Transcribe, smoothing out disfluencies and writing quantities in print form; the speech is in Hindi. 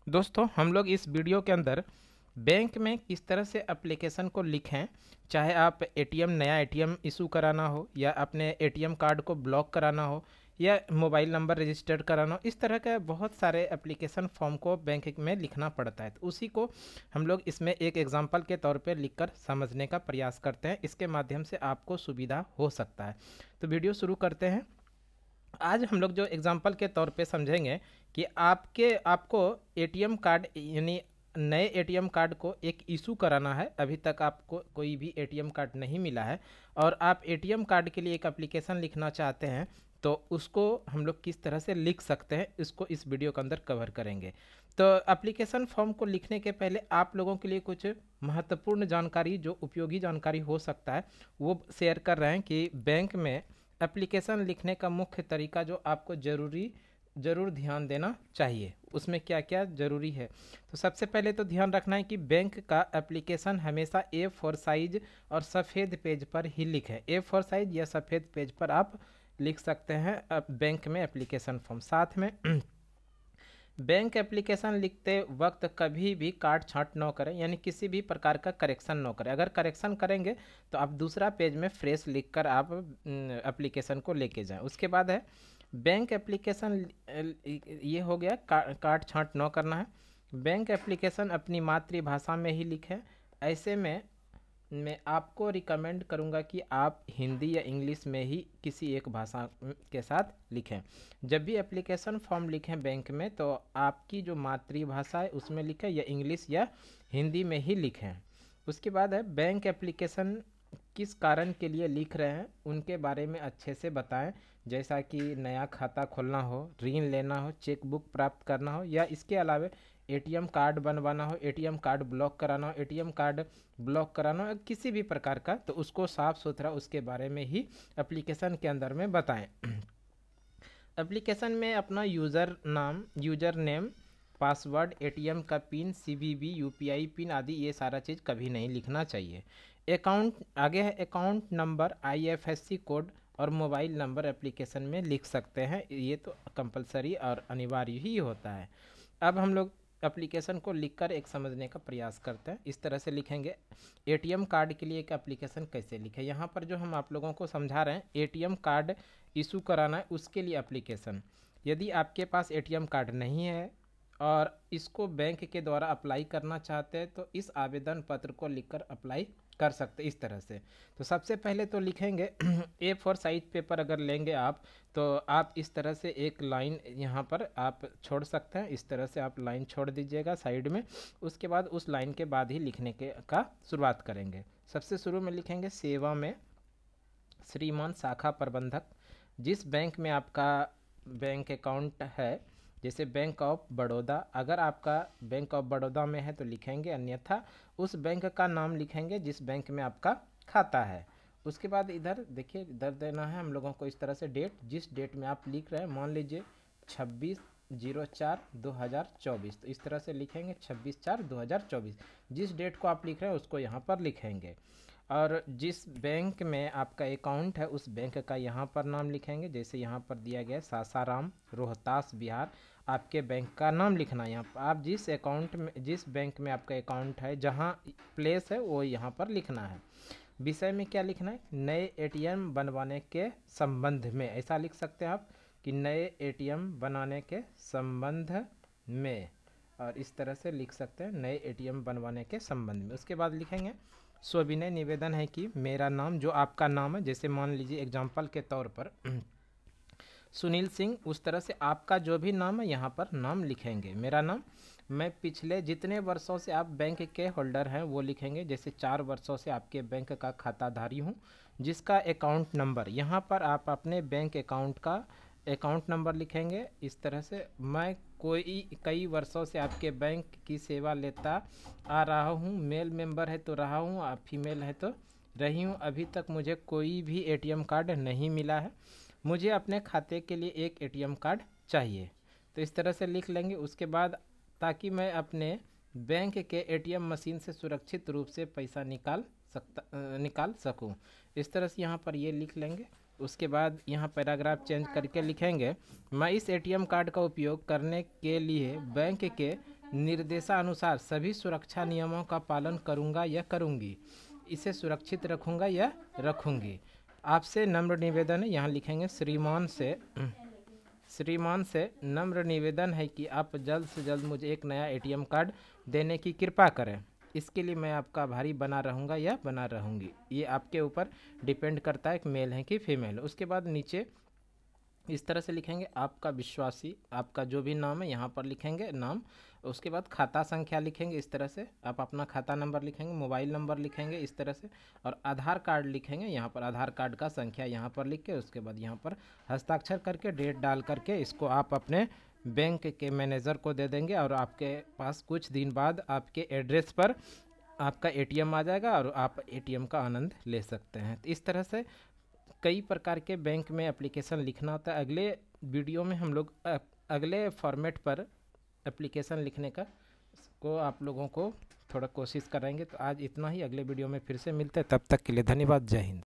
दोस्तों हम लोग इस वीडियो के अंदर बैंक में किस तरह से एप्लीकेशन को लिखें। चाहे आप एटीएम नया एटीएम इशू कराना हो या अपने एटीएम कार्ड को ब्लॉक कराना हो या मोबाइल नंबर रजिस्टर कराना हो, इस तरह के बहुत सारे एप्लीकेशन फॉर्म को बैंक में लिखना पड़ता है। तो उसी को हम लोग इसमें एक एग्जांपल के तौर पे लिखकर समझने का प्रयास करते हैं। इसके माध्यम से आपको सुविधा हो सकता है। तो वीडियो शुरू करते हैं। आज हम लोग जो एग्जांपल के तौर पे समझेंगे कि आपको एटीएम कार्ड यानी नए एटीएम कार्ड को एक इशू कराना है। अभी तक आपको कोई भी एटीएम कार्ड नहीं मिला है और आप एटीएम कार्ड के लिए एक एप्लीकेशन लिखना चाहते हैं, तो उसको हम लोग किस तरह से लिख सकते हैं, इसको इस वीडियो के अंदर कवर करेंगे। तो एप्लीकेशन फॉर्म को लिखने के पहले आप लोगों के लिए कुछ महत्वपूर्ण जानकारी, जो उपयोगी जानकारी हो सकता है, वो शेयर कर रहे हैं कि बैंक में एप्लीकेशन लिखने का मुख्य तरीका जो आपको ज़रूर ध्यान देना चाहिए, उसमें क्या क्या ज़रूरी है। तो सबसे पहले तो ध्यान रखना है कि बैंक का एप्लीकेशन हमेशा A4 साइज और सफ़ेद पेज पर ही लिखें। A4 साइज या सफ़ेद पेज पर आप लिख सकते हैं अब बैंक में एप्लीकेशन फॉर्म। साथ में बैंक एप्लीकेशन लिखते वक्त कभी भी काट छांट न करें, यानी किसी भी प्रकार का करेक्शन न करें। अगर करेक्शन करेंगे तो आप दूसरा पेज में फ्रेश लिखकर आप एप्लीकेशन को लेके जाएं। उसके बाद है बैंक एप्लीकेशन, ये हो गया काट छांट न करना है। बैंक एप्लीकेशन अपनी मातृभाषा में ही लिखें। ऐसे में मैं आपको रिकमेंड करूंगा कि आप हिंदी या इंग्लिश में ही किसी एक भाषा के साथ लिखें। जब भी एप्लीकेशन फॉर्म लिखें बैंक में, तो आपकी जो मातृभाषा है उसमें लिखें या इंग्लिश या हिंदी में ही लिखें। उसके बाद है बैंक एप्लीकेशन किस कारण के लिए लिख रहे हैं उनके बारे में अच्छे से बताएं, जैसा कि नया खाता खोलना हो, ऋण लेना हो, चेक बुक प्राप्त करना हो या इसके अलावा एटीएम कार्ड बनवाना हो, एटीएम कार्ड ब्लॉक कराना हो, एटीएम कार्ड ब्लॉक कराना हो, किसी भी प्रकार का, तो उसको साफ सुथरा उसके बारे में ही एप्लीकेशन के अंदर में बताएं। एप्लीकेशन में अपना यूज़र नेम, पासवर्ड, एटीएम का पिन, सीवीवी, यूपीआई पिन आदि ये सारा चीज़ कभी नहीं लिखना चाहिए। अकाउंट आगे है, अकाउंट नंबर, आईएफएससी कोड और मोबाइल नंबर एप्लीकेशन में लिख सकते हैं। ये तो कंपलसरी और अनिवार्य ही होता है। अब हम लोग एप्लीकेशन को लिखकर एक समझने का प्रयास करते हैं। इस तरह से लिखेंगे। एटीएम कार्ड के लिए एक एप्लीकेशन कैसे लिखें, यहाँ पर जो हम आप लोगों को समझा रहे हैं, एटीएम कार्ड इशू कराना है उसके लिए एप्लीकेशन। यदि आपके पास एटीएम कार्ड नहीं है और इसको बैंक के द्वारा अप्लाई करना चाहते हैं, तो इस आवेदन पत्र को लिखकर अप्लाई कर सकते इस तरह से। तो सबसे पहले तो लिखेंगे A4 साइज पेपर अगर लेंगे आप, तो आप इस तरह से एक लाइन यहाँ पर आप छोड़ सकते हैं। इस तरह से आप लाइन छोड़ दीजिएगा साइड में। उसके बाद उस लाइन के बाद ही लिखने के का शुरुआत करेंगे। सबसे शुरू में लिखेंगे सेवा में श्रीमान शाखा प्रबंधक, जिस बैंक में आपका बैंक अकाउंट है, जैसे बैंक ऑफ बड़ौदा, अगर आपका बैंक ऑफ बड़ौदा में है तो लिखेंगे, अन्यथा उस बैंक का नाम लिखेंगे जिस बैंक में आपका खाता है। उसके बाद इधर देखिए, इधर देना है हम लोगों को इस तरह से डेट, जिस डेट में आप लिख रहे हैं, मान लीजिए 26/04/2024, तो इस तरह से लिखेंगे 26/4/2024। जिस डेट को आप लिख रहे हैं उसको यहाँ पर लिखेंगे और जिस बैंक में आपका अकाउंट है उस बैंक का यहाँ पर नाम लिखेंगे। जैसे यहाँ पर दिया गया है सासाराम, रोहतास, बिहार, आपके बैंक का नाम लिखना है यहाँ पर। आप जिस अकाउंट में, जिस बैंक में आपका अकाउंट है, जहाँ प्लेस है वो यहाँ पर लिखना है। विषय में क्या लिखना है, नए एटीएम बनवाने के संबंध में, ऐसा लिख सकते हैं आप कि नए एटीएम बनाने के संबंध में, और इस तरह से लिख सकते हैं नए एटीएम बनवाने के संबंध में। उसके बाद लिखेंगे सविनय निवेदन है कि मेरा नाम, जो आपका नाम है, जैसे मान लीजिए एग्जाम्पल के तौर पर सुनील सिंह, उस तरह से आपका जो भी नाम है यहाँ पर नाम लिखेंगे। मेरा नाम, मैं पिछले जितने वर्षों से आप बैंक के होल्डर हैं वो लिखेंगे। जैसे 4 वर्षों से आपके बैंक का खाताधारी हूँ। जिसका अकाउंट नंबर, यहाँ पर आप अपने बैंक अकाउंट का अकाउंट नंबर लिखेंगे। इस तरह से मैं कई वर्षों से आपके बैंक की सेवा लेता आ रहा हूँ। मेल मेंबर है तो रहा हूँ, आप फीमेल है तो रही हूँ। अभी तक मुझे कोई भी एटीएम कार्ड नहीं मिला है। मुझे अपने खाते के लिए एक एटीएम कार्ड चाहिए। तो इस तरह से लिख लेंगे। उसके बाद ताकि मैं अपने बैंक के एटीएम मशीन से सुरक्षित रूप से पैसा निकाल सकूं, इस तरह से यहाँ पर ये लिख लेंगे। उसके बाद यहाँ पैराग्राफ चेंज करके लिखेंगे, मैं इस एटीएम कार्ड का उपयोग करने के लिए बैंक के निर्देशानुसार सभी सुरक्षा नियमों का पालन करूंगा या करूंगी, इसे सुरक्षित रखूंगा या रखूंगी। आपसे नम्र निवेदन है, यहाँ लिखेंगे श्रीमान से नम्र निवेदन है कि आप जल्द से जल्द मुझे एक नया एटीएम कार्ड देने की कृपा करें। इसके लिए मैं आपका आभारी बना रहूँगा या बना रहूँगी। ये आपके ऊपर डिपेंड करता है कि मेल है कि फीमेल है। उसके बाद नीचे इस तरह से लिखेंगे आपका विश्वासी, आपका जो भी नाम है यहाँ पर लिखेंगे नाम। उसके बाद खाता संख्या लिखेंगे, इस तरह से आप अपना खाता नंबर लिखेंगे, मोबाइल नंबर लिखेंगे इस तरह से, और आधार कार्ड लिखेंगे यहाँ पर, आधार कार्ड का संख्या यहाँ पर लिख के उसके बाद यहाँ पर हस्ताक्षर करके डेट डाल करके इसको आप अपने बैंक के मैनेजर को दे देंगे और आपके पास कुछ दिन बाद आपके एड्रेस पर आपका एटीएम आ जाएगा और आप एटीएम का आनंद ले सकते हैं। तो इस तरह से कई प्रकार के बैंक में एप्लीकेशन लिखना होता है। अगले वीडियो में हम लोग अगले फॉर्मेट पर एप्लीकेशन लिखने का को आप लोगों को थोड़ा कोशिश करेंगे। तो आज इतना ही, अगले वीडियो में फिर से मिलते हैं, तब तक के लिए धन्यवाद, जय हिंद।